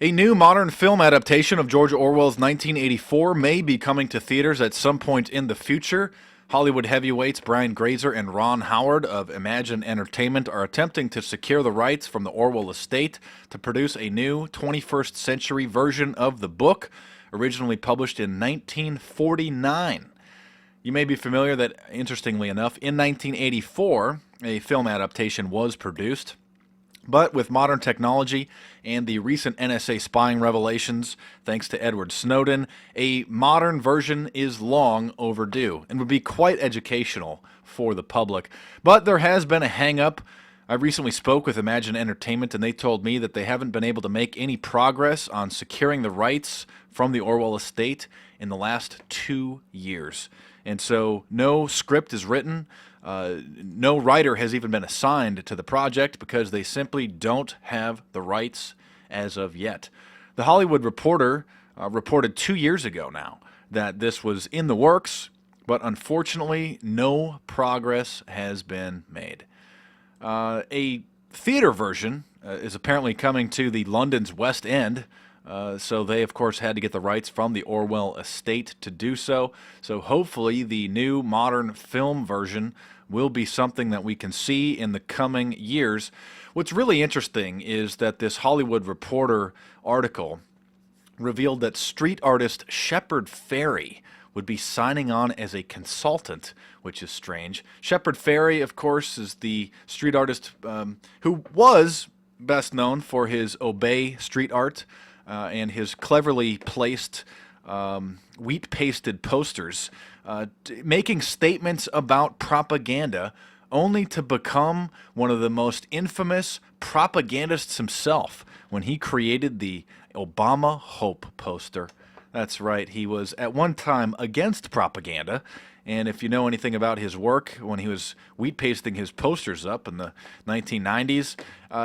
A new modern film adaptation of George Orwell's 1984 may be coming to theaters at some point in the future. Hollywood heavyweights Brian Grazer and Ron Howard of Imagine Entertainment are attempting to secure the rights from the Orwell estate to produce a new 21st century version of the book, originally published in 1949. You may be familiar that, interestingly enough, in 1984, a film adaptation was produced. But with modern technology and the recent NSA spying revelations, thanks to Edward Snowden, a modern version is long overdue and would be quite educational for the public. But there has been a hang-up. I recently spoke with Imagine Entertainment, and they told me that they haven't been able to make any progress on securing the rights from the Orwell estate in the last 2 years. And so no script is written. No writer has even been assigned to the project because they simply don't have the rights as of yet. The Hollywood Reporter reported 2 years ago now that this was in the works, but unfortunately no progress has been made. A theater version is apparently coming to the London's West End. So they, of course, had to get the rights from the Orwell estate to do so. So hopefully the new modern film version will be something that we can see in the coming years. What's really interesting is that this Hollywood Reporter article revealed that street artist Shepard Fairey would be signing on as a consultant, which is strange. Shepard Fairey, of course, is the street artist who was best known for his Obey street art and his cleverly placed wheat-pasted posters, making statements about propaganda, only to become one of the most infamous propagandists himself when he created the Obama Hope poster. That's right, he was at one time against propaganda, and if you know anything about his work, when he was wheat-pasting his posters up in the 1990s,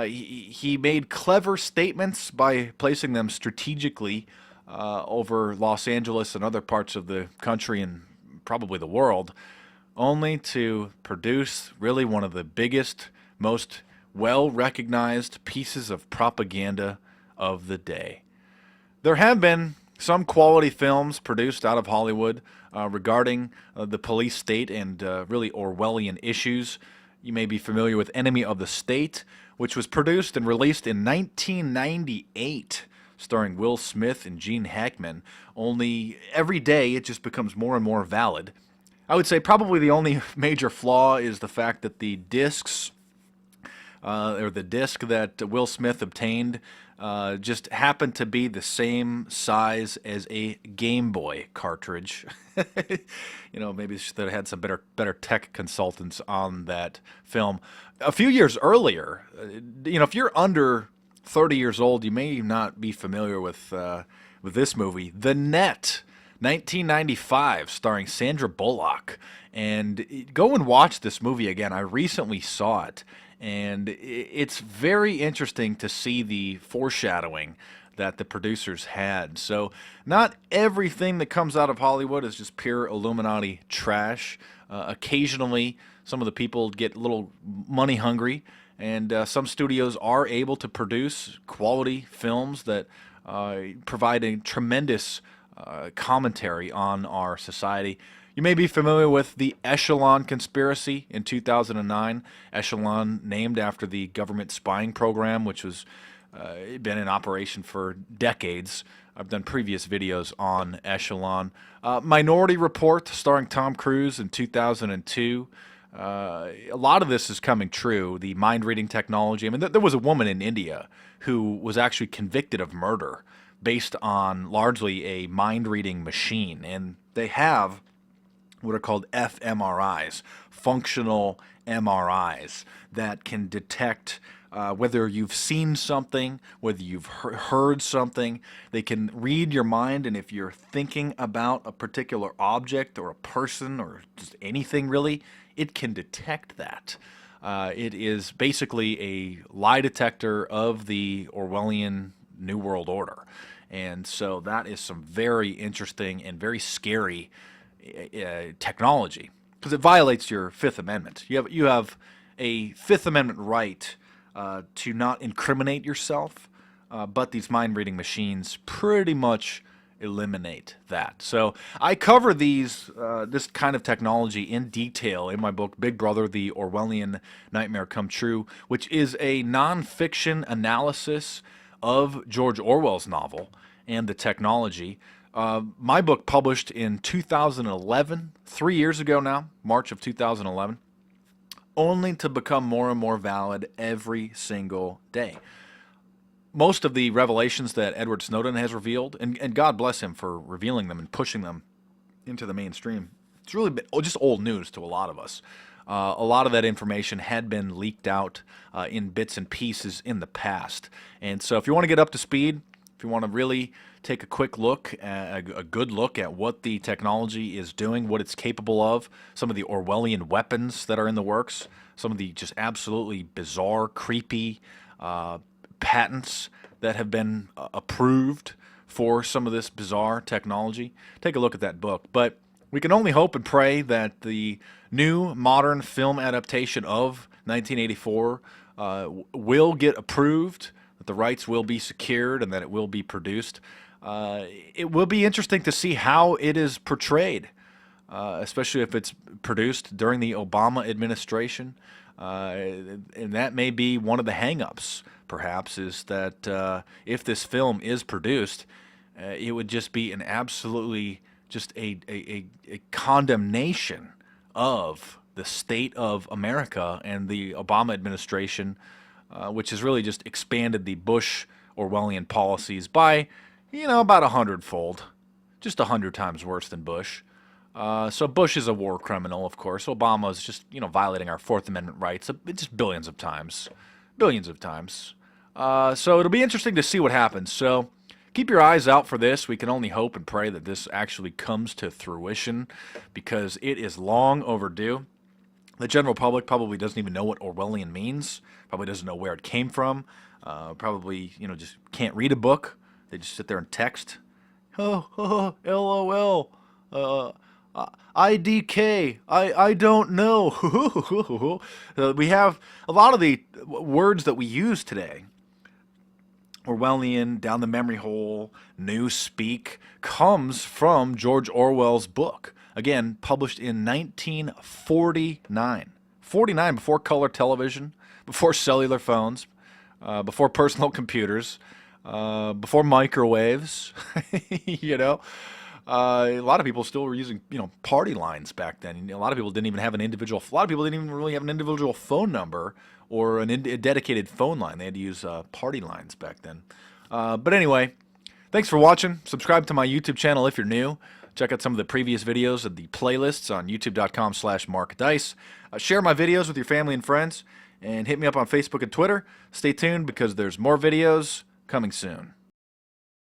he made clever statements by placing them strategically over Los Angeles and other parts of the country and probably the world, only to produce really one of the biggest, most well-recognized pieces of propaganda of the day. There have been some quality films produced out of Hollywood regarding the police state and really Orwellian issues. You may be familiar with Enemy of the State, which was produced and released in 1998, starring Will Smith and Gene Hackman. Only every day it just becomes more and more valid. I would say probably the only major flaw is the fact that the discs or the disc that Will Smith obtained just happened to be the same size as a Game Boy cartridge. Maybe they should have had some better tech consultants on that film. A few years earlier, if you're under 30 years old, you may not be familiar with this movie, The Net, 1995, starring Sandra Bullock. And go and watch this movie again. I recently saw it. And it's very interesting to see the foreshadowing that the producers had. So not everything that comes out of Hollywood is just pure Illuminati trash. Occasionally, some of the people get a little money hungry, and some studios are able to produce quality films that provide a tremendous commentary on our society. You may be familiar with the Echelon conspiracy in 2009. Echelon, named after the government spying program, which was been in operation for decades. I've done previous videos on Echelon. Minority Report, starring Tom Cruise in 2002. A lot of this is coming true. The mind-reading technology. I mean, there was a woman in India who was actually convicted of murder based on largely a mind-reading machine, and they have what are called fMRIs, functional MRIs, that can detect whether you've seen something, whether you've heard something. They can read your mind, and if you're thinking about a particular object or a person or just anything really, it can detect that. It is basically a lie detector of the Orwellian New World Order. And so that is some very interesting and very scary technology, because it violates your Fifth Amendment. You have a Fifth Amendment right to not incriminate yourself, but these mind-reading machines pretty much eliminate that. So I cover this kind of technology in detail in my book, Big Brother, The Orwellian Nightmare Come True, which is a nonfiction analysis of George Orwell's novel and the technology. My book published in 2011, 3 years ago now, March of 2011, only to become more and more valid every single day. Most of the revelations that Edward Snowden has revealed, and God bless him for revealing them and pushing them into the mainstream, it's really been just old news to a lot of us. A lot of that information had been leaked out in bits and pieces in the past. And so if you want to get up to speed, if you want to really take a quick look, a good look at what the technology is doing, what it's capable of, some of the Orwellian weapons that are in the works, some of the just absolutely bizarre, creepy patents that have been approved for some of this bizarre technology, take a look at that book. But we can only hope and pray that the new modern film adaptation of 1984 will get approved, that the rights will be secured, and that it will be produced. It will be interesting to see how it is portrayed, especially if it's produced during the Obama administration. And that may be one of the hang-ups, perhaps, is that if this film is produced, it would just be an absolutely just a condemnation of the state of America and the Obama administration, which has really just expanded the Bush Orwellian policies by, about 100-fold, just 100 times worse than Bush. So Bush is a war criminal, of course. Obama is just, violating our Fourth Amendment rights just billions of times. Billions of times. So it'll be interesting to see what happens. So keep your eyes out for this. We can only hope and pray that this actually comes to fruition, because it is long overdue. The general public probably doesn't even know what Orwellian means, probably doesn't know where it came from, probably, just can't read a book. They just sit there and text. LOL. IDK, I don't know. We have a lot of the words that we use today. Orwellian, down the memory hole, new speak, comes from George Orwell's book. Again, published in 1949. 49, before color television, before cellular phones, before personal computers, before microwaves, a lot of people still were using, party lines back then. A lot of people didn't even have an individual. A lot of people didn't even really have an individual phone number or a dedicated phone line. They had to use party lines back then. But anyway, thanks for watching. Subscribe to my YouTube channel if you're new. Check out some of the previous videos of the playlists on youtube.com/markdice. Share my videos with your family and friends, and hit me up on Facebook and Twitter. Stay tuned, because there's more videos coming soon.